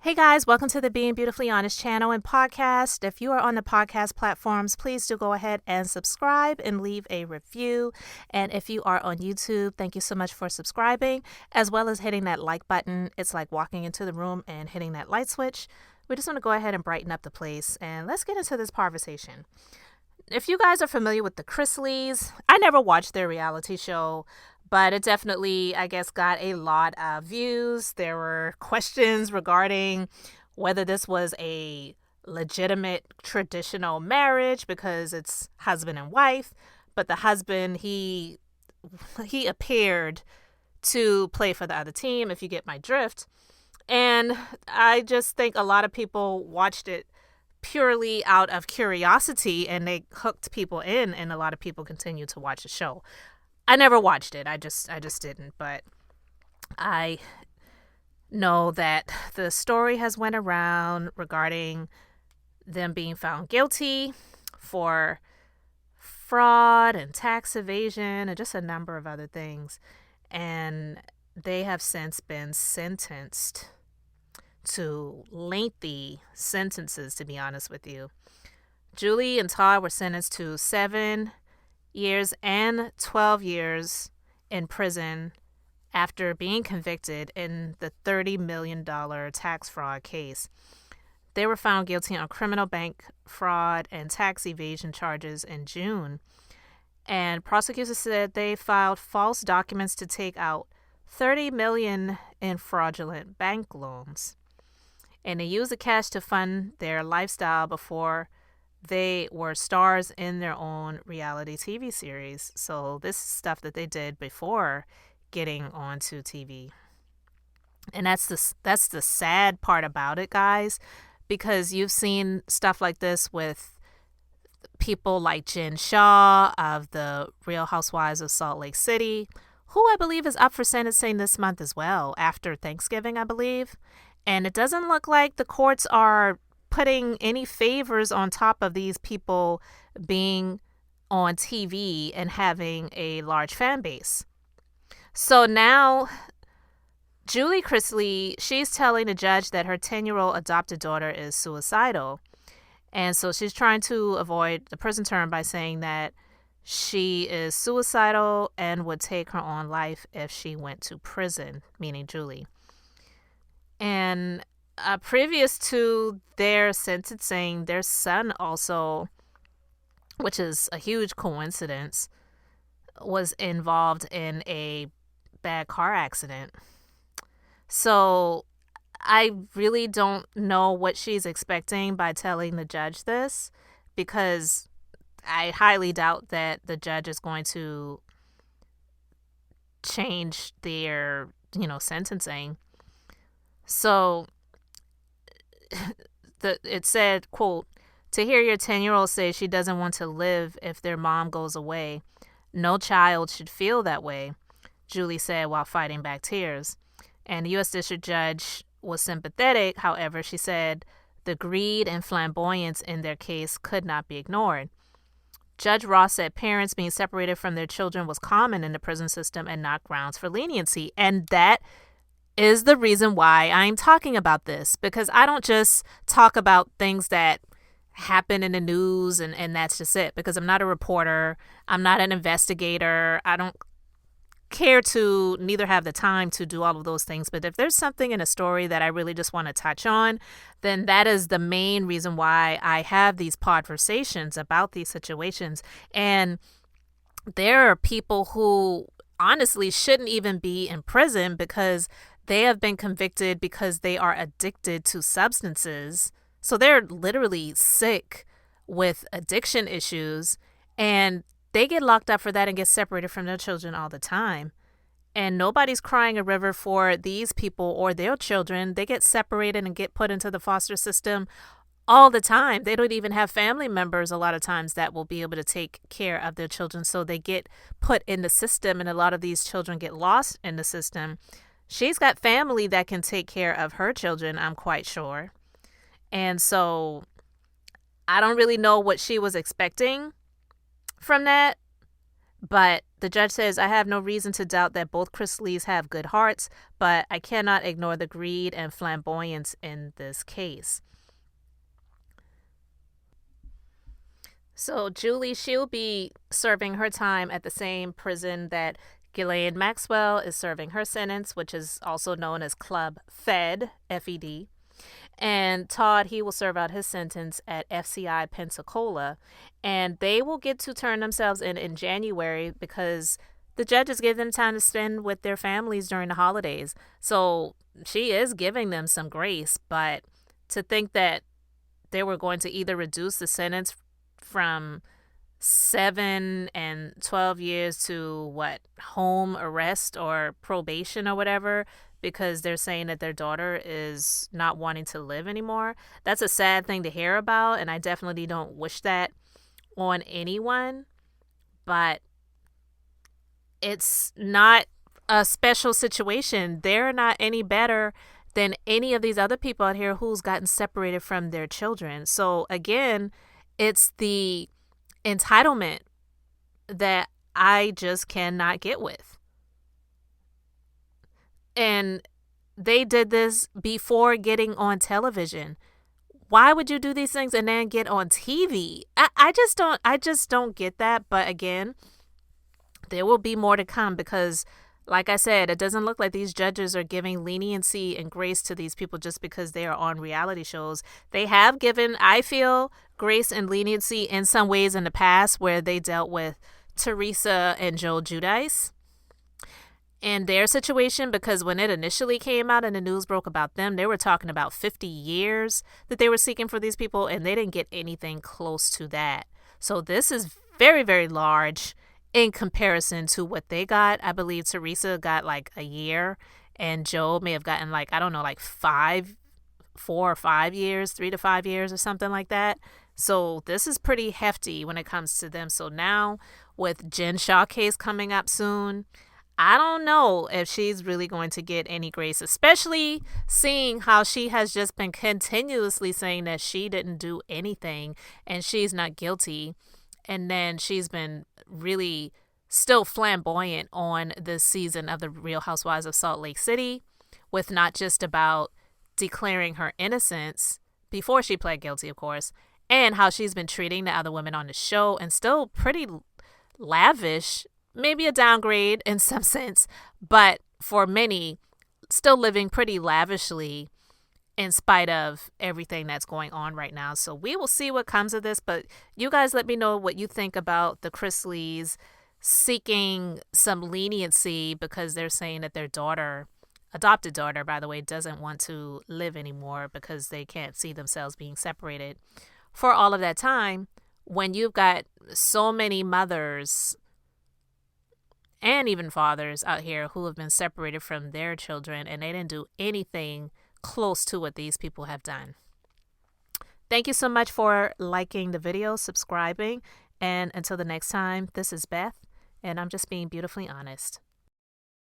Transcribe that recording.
Hey guys, welcome to the Being Beautifully Honest channel and podcast. If you are on the podcast platforms, please do go ahead and subscribe and leave a review. And if you are on YouTube, thank you so much for subscribing, as well as hitting that like button. It's like walking into the room and hitting that light switch. We just want to go ahead and brighten up the place, and let's get into this conversation. If you guys are familiar with the Chrisleys, I never watched their reality show, but it definitely, I guess, got a lot of views. There were questions regarding whether this was a legitimate traditional marriage because it's husband and wife, but the husband, he appeared to play for the other team, if you get my drift. And I just think a lot of people watched it purely out of curiosity, and they hooked people in, and a lot of people continue to watch the show. I never watched it. I just didn't, but I know that the story has went around regarding them being found guilty for fraud and tax evasion and just a number of other things. And they have since been sentenced to lengthy sentences, to be honest with you. Julie and Todd were sentenced to 7 years and 12 years in prison after being convicted in the $30 million tax fraud case. They were found guilty on criminal bank fraud and tax evasion charges in June. And prosecutors said they filed false documents to take out $30 million in fraudulent bank loans. And they used the cash to fund their lifestyle before they were stars in their own reality TV series. So this is stuff that they did before getting onto TV. And that's the sad part about it, guys, because you've seen stuff like this with people like Jen Shaw of the Real Housewives of Salt Lake City, who I believe is up for sentencing this month as well, after Thanksgiving, I believe. And it doesn't look like the courts are putting any favors on top of these people being on TV and having a large fan base. So now Julie Chrisleys, she's telling the judge that her 10-year-old adopted daughter is suicidal. And so she's trying to avoid the prison term by saying that she is suicidal and would take her own life if she went to prison, meaning Julie. And previous to their sentencing, their son also, which is a huge coincidence, was involved in a bad car accident. So I really don't know what she's expecting by telling the judge this, because I highly doubt that the judge is going to change their, sentencing. So it said, quote, "To hear your 10-year-old say she doesn't want to live if their mom goes away. No child should feel that way," Julie said while fighting back tears. And the U.S. District Judge was sympathetic. However, she said the greed and flamboyance in their case could not be ignored. Judge Ross said parents being separated from their children was common in the prison system and not grounds for leniency. And that is the reason why I'm talking about this, because I don't just talk about things that happen in the news and that's just it, because I'm not a reporter. I'm not an investigator. I don't care to, neither have the time to do all of those things. But if there's something in a story that I really just want to touch on, then that is the main reason why I have these conversations about these situations. And there are people who honestly shouldn't even be in prison because they have been convicted because they are addicted to substances. So they're literally sick with addiction issues, and they get locked up for that and get separated from their children all the time. And nobody's crying a river for these people or their children. They get separated and get put into the foster system all the time. They don't even have family members a lot of times that will be able to take care of their children. So they get put in the system, and a lot of these children get lost in the system. She's got family that can take care of her children, I'm quite sure. And so I don't really know what she was expecting from that, But the judge says, I have no reason to doubt that both Chrisleys have good hearts, but I cannot ignore the greed and flamboyance in this case. So Julie, she'll be serving her time at the same prison that Ghislaine Maxwell is serving her sentence, which is also known as Club Fed, F-E-D. And Todd, he will serve out his sentence at FCI Pensacola. And they will get to turn themselves in January because the judges give them time to spend with their families during the holidays. So she is giving them some grace. But to think that they were going to either reduce the sentence from 7 and 12 years to home arrest or probation or whatever, because they're saying that their daughter is not wanting to live anymore. That's a sad thing to hear about, and I definitely don't wish that on anyone. But it's not a special situation. They're not any better than any of these other people out here who's gotten separated from their children. So again, it's the entitlement that I just cannot get with. And they did this before getting on television. Why would you do these things and then get on TV? I just don't get that. But again, there will be more to come because, like I said, it doesn't look like these judges are giving leniency and grace to these people just because they are on reality shows. They have given, I feel, grace and leniency in some ways in the past where they dealt with Teresa and Joe Giudice and their situation, because when it initially came out and the news broke about them, they were talking about 50 years that they were seeking for these people, and they didn't get anything close to that. So this is very, very large in comparison to what they got. I believe Teresa got like a year, and Joe may have gotten 4 or 5 years, 3 to 5 years or something like that. So this is pretty hefty when it comes to them. So now with Jen Shaw case coming up soon, I don't know if she's really going to get any grace, especially seeing how she has just been continuously saying that she didn't do anything and she's not guilty. And then she's been really still flamboyant on this season of The Real Housewives of Salt Lake City, with not just about declaring her innocence before she pled guilty, of course, and how she's been treating the other women on the show, and still pretty lavish, maybe a downgrade in some sense, but for many, still living pretty lavishly in spite of everything that's going on right now. So we will see what comes of this, but you guys let me know what you think about the Chrisleys seeking some leniency because they're saying that their daughter, adopted daughter, by the way, doesn't want to live anymore because they can't see themselves being separated for all of that time, when you've got so many mothers and even fathers out here who have been separated from their children and they didn't do anything close to what these people have done. Thank you so much for liking the video, subscribing, and until the next time, this is Beth, and I'm just being beautifully honest.